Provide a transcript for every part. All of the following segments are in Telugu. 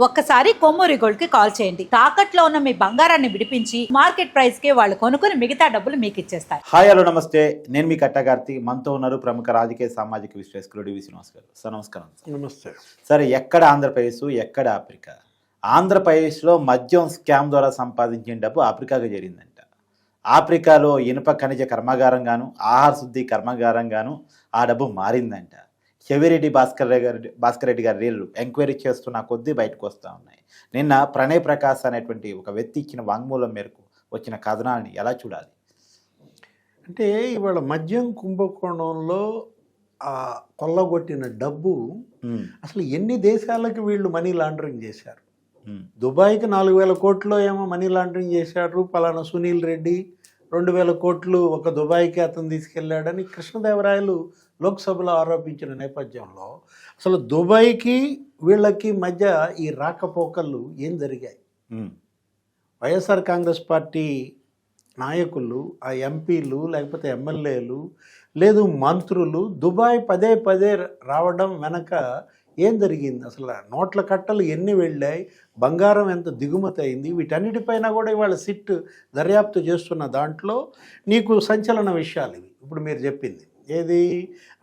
ఒక్కసారి కొమ్మూరి గోల్డ్ కి కాల్ చేయండి. తాకట్లో ఉన్న మీ బంగారాన్ని విడిపించి మార్కెట్ ప్రైస్ కి వాళ్ళు కొనుక్కుని మిగతా డబ్బులు మీకు ఇచ్చేస్తారు. హాయ్ హలో నమస్తే, నేను మీ కట్టగార్తి. మనతో ఉన్నారు ప్రముఖ రాజకీయ సామాజిక విశ్లేషకులు డివి శ్రీనివాస్ గారు. సార్ నమస్కారం. నమస్తే సరే, ఎక్కడ ఆంధ్రప్రదేశ్, ఎక్కడ ఆఫ్రికా? ఆంధ్రప్రదేశ్లో మద్యం స్కామ్ ద్వారా సంపాదించిన డబ్బు ఆఫ్రికాగా జరిగిందంట. ఆఫ్రికాలో ఇనుప ఖనిజ కర్మాగారంగాను, ఆహార శుద్ధి కర్మాగారంగాను ఆ డబ్బు మారిందంట. చెవిరెడ్డి భాస్కర్ రెడ్డి గారి రీళ్లు ఎంక్వైరీ చేస్తున్న కొద్దీ బయటకు వస్తూ ఉన్నాయి. నిన్న ప్రణయ్ ప్రకాష్ అనేటువంటి ఒక వ్యక్తి ఇచ్చిన వాంగ్మూలం మేరకు వచ్చిన కథనాన్ని ఎలా చూడాలి? అంటే ఇవాళ మద్యం కుంభకోణంలో కొల్లగొట్టిన డబ్బు అసలు ఎన్ని దేశాలకు వీళ్ళు మనీ లాండరింగ్ చేశారు? దుబాయ్కి 4,000 కోట్లు ఏమో మనీ లాండరింగ్ చేశారు. పలానా సునీల్ రెడ్డి 2,000 కోట్లు ఒక దుబాయ్కి అతను తీసుకెళ్లాడని కృష్ణదేవరాయలు లోక్సభలో ఆరోపించిన నేపథ్యంలో అసలు దుబాయ్కి వీళ్ళకి మధ్య ఈ రాకపోకలు ఏం జరిగాయి? వైఎస్ఆర్ కాంగ్రెస్ పార్టీ నాయకులు, ఆ ఎంపీలు లేకపోతే ఎమ్మెల్యేలు లేదు మంత్రులు దుబాయ్ పదే పదే రావడం వెనక ఏం జరిగింది? అసలు నోట్ల కట్టలు ఎన్ని వెళ్ళాయి, బంగారం ఎంత దిగుమతి అయింది, వీటన్నిటిపైన కూడా ఇవాళ సిట్ దర్యాప్తు చేస్తున్న దాంట్లో నీకు సంచలన విషయాలు ఇవి. ఇప్పుడు మీరు చెప్పింది ఏది,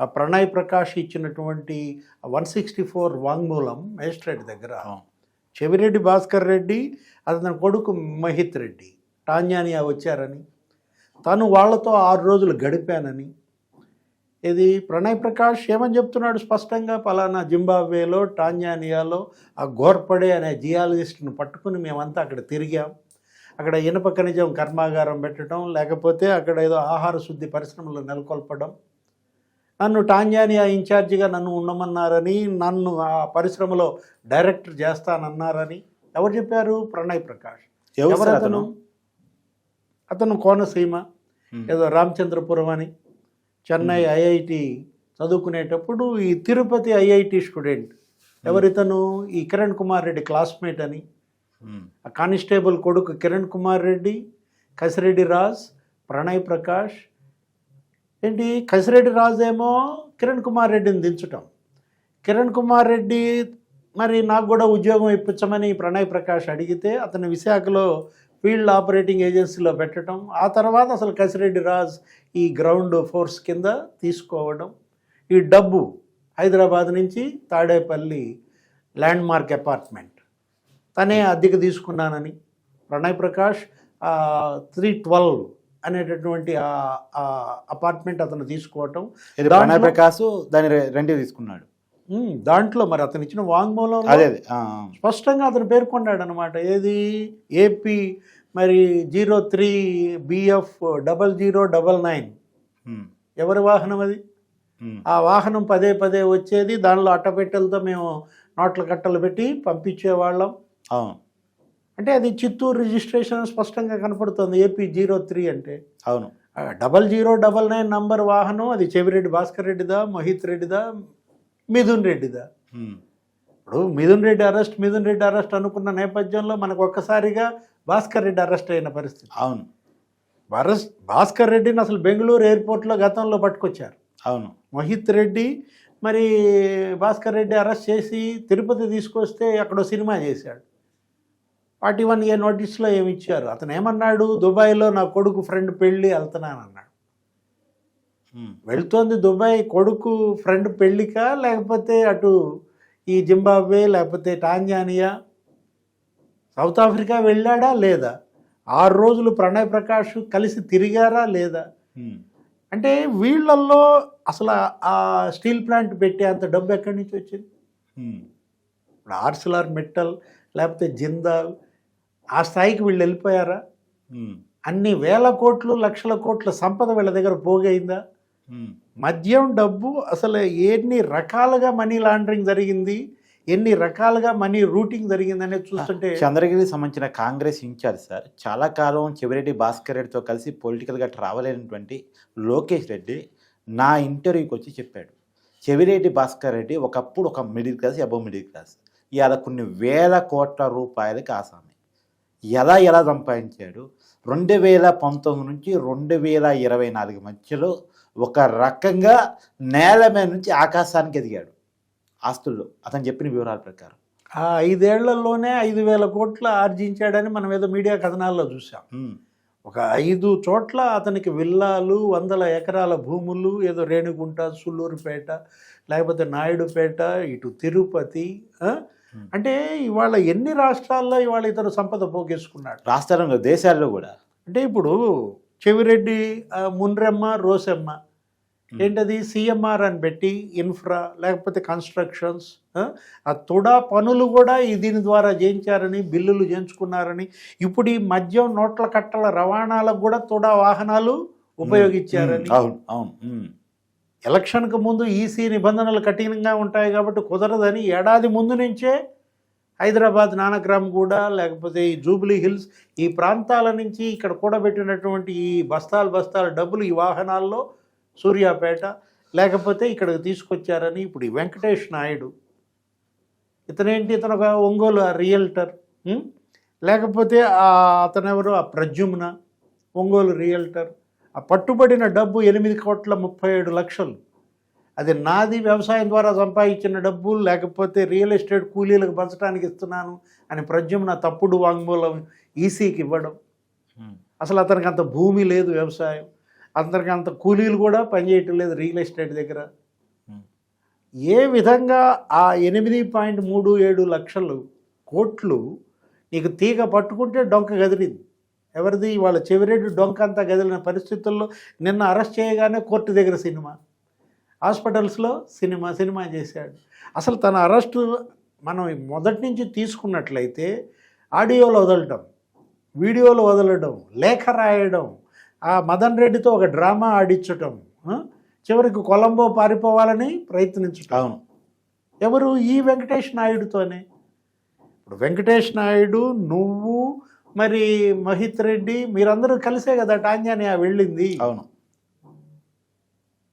ఆ ప్రణయ్ ప్రకాష్ ఇచ్చినటువంటి 164 వాంగ్మూలం మేజిస్ట్రేట్ దగ్గర చెవిరెడ్డి భాస్కర్ రెడ్డి అతని కొడుకు మహిత్ రెడ్డి టాంజానియా వచ్చారని, తను వాళ్లతో 6 రోజులు గడిపానని, ఇది ప్రణయ్ ప్రకాష్ ఏమని చెప్తున్నాడు స్పష్టంగా, పలానా జింబాబ్వేలో టాంజానియాలో ఆ గోర్పడే అనే జియాలజిస్ట్ను పట్టుకుని మేమంతా అక్కడ తిరిగాం. అక్కడ ఇనుప ఖనిజం కర్మాగారం పెట్టడం, లేకపోతే అక్కడ ఏదో ఆహార శుద్ధి పరిశ్రమలు నెలకొల్పడం, నన్ను టాంజానియా ఇన్ఛార్జిగా నన్ను ఉండమన్నారని, నన్ను ఆ పరిశ్రమలో డైరెక్టర్ చేస్తానన్నారని ఎవరు చెప్పారు? ప్రణయ్ ప్రకాష్. ఎవరు అతను కోనసీమ ఏదో రామచంద్రపురం అని చెన్నై ఐఐటి చదువుకునేటప్పుడు ఈ తిరుపతి ఐఐటి స్టూడెంట్ ఎవరితను, ఈ కిరణ్ కుమార్ రెడ్డి క్లాస్మేట్ అని. ఆ కానిస్టేబుల్ కొడుకు కిరణ్ కుమార్ రెడ్డి, కసిరెడ్డి రాజ్, ప్రణయ్ ప్రకాష్. ఏంటి కసిరెడ్డి రాజ్ ఏమో కిరణ్ కుమార్ రెడ్డిని దించటం, కిరణ్ కుమార్ రెడ్డి మరి నాకు కూడా ఉద్యోగం ఇప్పించమని ప్రణయ్ ప్రకాష్ అడిగితే అతని విశాఖలో ఫీల్డ్ ఆపరేటింగ్ ఏజెన్సీలో పెట్టడం, ఆ తర్వాత అసలు కసిరెడ్డి రాజ్ ఈ గ్రౌండ్ ఫోర్స్ కింద తీసుకోవడం, ఈ డబ్బు హైదరాబాద్ నుంచి తాడేపల్లి ల్యాండ్ మార్క్ అపార్ట్మెంట్ తనే అద్దెకు తీసుకున్నానని ప్రణయ్ ప్రకాష్ 312 అనేటటువంటి అపార్ట్మెంట్ అతను తీసుకోవటం, ప్రణయ్ ప్రకాష్ దాని రెండే తీసుకున్నాడు. దాంట్లో మరి అతను ఇచ్చిన వాంగ్మూలం స్పష్టంగా అతను పేర్కొన్నాడు అనమాట. ఏది, ఏపీ మరి 03 BF 0099 ఎవరి వాహనం అది? ఆ వాహనం పదే పదే వచ్చేది, దానిలో అట్టపెట్టెలతో మేము నోట్ల కట్టలు పెట్టి పంపించేవాళ్ళం. అంటే అది చిత్తూరు రిజిస్ట్రేషన్ స్పష్టంగా కనపడుతుంది. ఏపీ 03 అంటే అవును, 0099 నంబర్ వాహనం. అది చెవిరెడ్డి భాస్కర్ రెడ్డిదా, మహిత్ రెడ్డిదా, మిథున్ రెడ్డిదా? ఇప్పుడు మిథున్ రెడ్డి అరెస్ట్ అనుకున్న నేపథ్యంలో మనకు ఒక్కసారిగా భాస్కర్ రెడ్డి అరెస్ట్ అయిన పరిస్థితి. అవును, భాస్కర్ రెడ్డిని అసలు బెంగళూరు ఎయిర్పోర్ట్లో గతంలో పట్టుకొచ్చారు. అవును, మహిత్ రెడ్డి మరి భాస్కర్ రెడ్డి అరెస్ట్ చేసి తిరుపతి తీసుకొస్తే అక్కడ సినిమా చేశాడు. 41A నోటీస్లో ఏమి ఇచ్చారు? అతను ఏమన్నాడు, దుబాయ్లో నా కొడుకు ఫ్రెండ్ పెళ్ళి వెళ్తున్నానన్నాడు. వెళ్తోంది దుబాయ్ కొడుకు ఫ్రెండ్ పెళ్ళికా, లేకపోతే అటు ఈ జింబాబ్వే లేకపోతే టాంజానియా సౌత్ ఆఫ్రికా వెళ్ళాడా లేదా? 6 రోజులు ప్రణయ్ ప్రకాష్ కలిసి తిరిగారా లేదా? అంటే వీళ్ళల్లో అసలు ఆ స్టీల్ ప్లాంట్ పెట్టే అంత డబ్బు ఎక్కడి నుంచి వచ్చింది? ఇప్పుడు ఆర్సిలార్ మెట్టల్ లేకపోతే జిందాల్ ఆ స్థాయికి వీళ్ళు వెళ్ళిపోయారా? అన్ని వేల కోట్లు లక్షల కోట్ల సంపద వీళ్ళ దగ్గర పోగైందా? మద్యం డబ్బు అసలు ఎన్ని రకాలుగా మనీ లాండరింగ్ జరిగింది, ఎన్ని రకాలుగా మనీ రూటింగ్ జరిగింది అనేది చూస్తుంటే. చంద్రగిరికి సంబంధించిన కాంగ్రెస్ ఇన్ఛార్జ్ సార్, చాలా కాలం చెవిరెడ్డి భాస్కర్ రెడ్డితో కలిసి పొలిటికల్గా ట్రావెల్ అయినటువంటి లోకేష్ రెడ్డి నా ఇంటర్వ్యూకి వచ్చి చెప్పాడు, చెవిరెడ్డి భాస్కర్ రెడ్డి ఒకప్పుడు ఒక middle class, above middle class, ఇవాళ కొన్ని వేల కోట్ల రూపాయలకి ఆసామి. ఎలా సంపాదించాడు? 2019 నుంచి 2024 మధ్యలో ఒక రకంగా నేల మీద నుంచి ఆకాశానికి ఎదిగాడు ఆస్తుల్లో, అతను చెప్పిన వివరాల ప్రకారం. ఆ 5 ఏళ్లలోనే 5,000 కోట్లు ఆర్జించాడని మనం ఏదో మీడియా కథనాల్లో చూసాం. ఒక 5 చోట్ల అతనికి విల్లాలు, వందల ఎకరాల భూములు, ఏదో రేణిగుంట, సుళ్ళూరుపేట, లేకపోతే నాయుడుపేట, ఇటు తిరుపతి. అంటే ఇవాళ ఎన్ని రాష్ట్రాల్లో ఇవాళ ఇతను సంపద పోగేసుకున్నాడు. రాష్ట్రంలో, దేశాల్లో కూడా. అంటే ఇప్పుడు చెవిరెడ్డి, మున్రెమ్మ, రోసెమ్మ ఏంటది సిఎంఆర్ అని పెట్టి ఇన్ఫ్రా లేకపోతే కన్స్ట్రక్షన్స్, ఆ తుడా పనులు కూడా దీని ద్వారా చేయించారని, బిల్లులు చేయించుకున్నారని. ఇప్పుడు ఈ మద్యం నోట్ల కట్టల రవాణాలకు కూడా తుడా వాహనాలు ఉపయోగించారని. అవును అవును. ఎలక్షన్కు ముందు ఈసీ నిబంధనలు కఠినంగా ఉంటాయి కాబట్టి కుదరదని ఏడాది ముందు నుంచే హైదరాబాద్, నానక్రామ్ కూడా, లేకపోతే ఈ జూబ్లీ హిల్స్, ఈ ప్రాంతాల నుంచి ఇక్కడ కూడబెట్టినటువంటి ఈ బస్తాల డబ్బులు ఈ వాహనాల్లో సూర్యాపేట లేకపోతే ఇక్కడికి తీసుకొచ్చారని. ఇప్పుడు ఈ వెంకటేష్ నాయుడు ఇతనేంటి, ఇతను ఒక ఒంగోలు రియల్టర్, లేకపోతే అతనెవరు, ఆ ప్రద్యుమ్న ఒంగోలు రియల్టర్. ఆ పట్టుబడిన డబ్బు 8,37,00,000. అది నాది, వ్యవసాయం ద్వారా సంపాదించిన డబ్బు, లేకపోతే రియల్ ఎస్టేట్ కూలీలకు పంచడానికి ఇస్తున్నాను అని ప్రద్యుమ్న తప్పుడు వాంగ్మూలం ఈసీకి ఇవ్వడం. అసలు అతనికి అంత భూమి లేదు, వ్యవసాయం, అతనికి అంత కూలీలు కూడా పనిచేయటం లేదు రియల్ ఎస్టేట్ దగ్గర. ఏ విధంగా ఆ 8.37 లక్షలు కోట్లు నీకు తీగ పట్టుకుంటే డొంక గదిలింది. ఎవరిది, వాళ్ళ చెవిరెడ్డి డొంక అంతా గదిలిన పరిస్థితుల్లో నిన్న అరెస్ట్ చేయగానే కోర్టు దగ్గర సినిమా, హాస్పిటల్స్లో సినిమా చేశాడు. అసలు తన అరెస్టు మనం మొదటి నుంచి తీసుకున్నట్లయితే ఆడియోలో వదలడం, వీడియోలో వదలడం, లేఖ రాయడం, ఆ మదన్ రెడ్డితో ఒక డ్రామా ఆడించటం, చివరికి కొలంబో పారిపోవాలని ప్రయత్నించటం. అవును. ఎవరు, ఈ వెంకటేష్ నాయుడుతోనే. ఇప్పుడు వెంకటేష్ నాయుడు, నువ్వు, మరి మహిత్ రెడ్డి, మీరందరూ కలిసే కదా టాంజానియా వెళ్ళింది. అవును.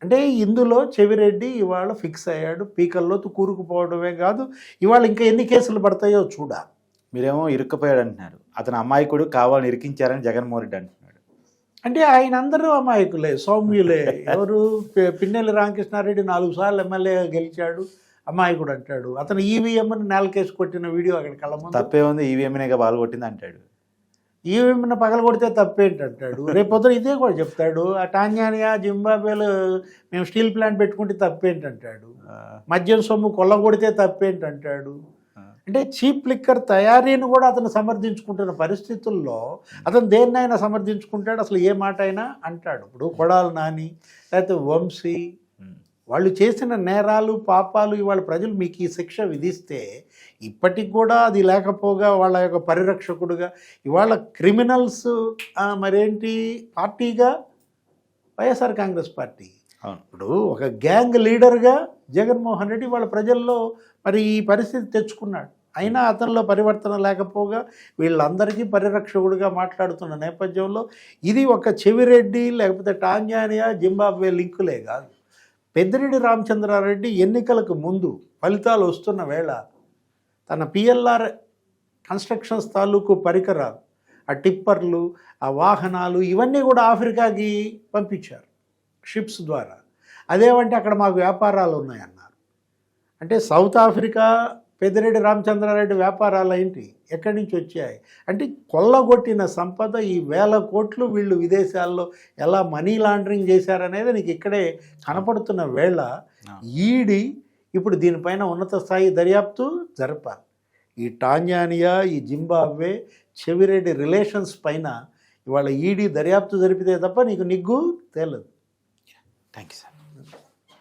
అంటే ఇందులో చెవిరెడ్డి ఇవాళ ఫిక్స్ అయ్యాడు. పీకల్లోతు కూరుకుపోవడమే కాదు, ఇవాళ ఇంకా ఎన్ని కేసులు పడతాయో చూడా. మీరేమో ఇరుక్కుపోయాడు అంటున్నారు, అతను అమాయకుడు, కావాలని ఇరికించారని జగన్మోహన్ రెడ్డి అంటున్నాడు. అంటే ఆయన అందరూ అమాయకులే, సౌమ్యులే. ఎవరు, పిన్నెల్లి రామకృష్ణారెడ్డి 4 సార్లు ఎమ్మెల్యేగా గెలిచాడు, అమాయకుడు అంటాడు. అతను ఈవీఎంని నేలకేసి కొట్టిన వీడియో అక్కడ కళ్ళ ముందు. తప్పే ఉంది, ఈవీఎంనేగా బాగా కొట్టింది అంటాడు. ఈవీఎంని పగల కొడితే తప్పేంటంటాడు. రేపొద్దున ఇదే కూడా చెప్తాడు. ఆ టాంజానియా, జింబాబ్వేలో మేము స్టీల్ ప్లాంట్ పెట్టుకుంటే తప్పేంటంటాడు. మద్యం సొమ్ము కొల్లగొడితే తప్పేంటంటాడు. అంటే చీప్ లిక్కర్ తయారీని కూడా అతను సమర్థించుకుంటున్న పరిస్థితుల్లో అతను దేన్నైనా సమర్థించుకుంటాడు, అసలు ఏ మాట అయినా అంటాడు. ఇప్పుడు కొడాలి నాని, లేకపోతే వంశీ, వాళ్ళు చేసిన నేరాలు, పాపాలు ఇవాళ ప్రజలు మీకు ఈ శిక్ష విధిస్తే ఇప్పటికి కూడా అది లేకపోగా వాళ్ళ యొక్క పరిరక్షకుడుగా ఇవాళ క్రిమినల్స్ మరేంటి పార్టీగా వైఎస్ఆర్ కాంగ్రెస్ పార్టీ. ఇప్పుడు ఒక గ్యాంగ్ లీడర్గా జగన్మోహన్ రెడ్డి వాళ్ళ ప్రజల్లో మరి ఈ పరిస్థితి తెచ్చుకున్నాడు. అయినా అతనిలో పరివర్తన లేకపోగా వీళ్ళందరికీ పరిరక్షకుడిగా మాట్లాడుతున్న నేపథ్యంలో ఇది ఒక చెవిరెడ్డి లేకపోతే టాంజానియా, జింబాబ్వే లింకులే కాదు. పెద్దిరెడ్డి రామచంద్రారెడ్డి ఎన్నికలకు ముందు ఫలితాలు వస్తున్న వేళ తన పిఎల్ఆర్ కన్స్ట్రక్షన్స్ తాలూకు పరికరాలు, ఆ టిప్పర్లు, ఆ వాహనాలు ఇవన్నీ కూడా ఆఫ్రికాకి పంపించారు షిప్స్ ద్వారా. అదేమంటే అక్కడ మాకు వ్యాపారాలు ఉన్నాయన్నారు. అంటే సౌత్ ఆఫ్రికా పెద్దిరెడ్డి రామచంద్రారెడ్డి వ్యాపారాలు ఏంటి, ఎక్కడి నుంచి వచ్చాయి అంటే కొల్లగొట్టిన సంపద ఈ 1000 కోట్లు వీళ్ళు విదేశాల్లో ఎలా మనీ లాండరింగ్ చేశారనేది నీకు ఇక్కడే కనపడుతున్న వేళ ఈడీ ఇప్పుడు దీనిపైన ఉన్నత స్థాయి దర్యాప్తు జరపాలి. ఈ టాంజానియా, ఈ జింబాబ్వే, చెవిరెడ్డి రిలేషన్స్ పైన ఇవాళ ఈడీ దర్యాప్తు జరిపితే తప్ప నీకు నిగ్గు తేలదు. Thank you sir.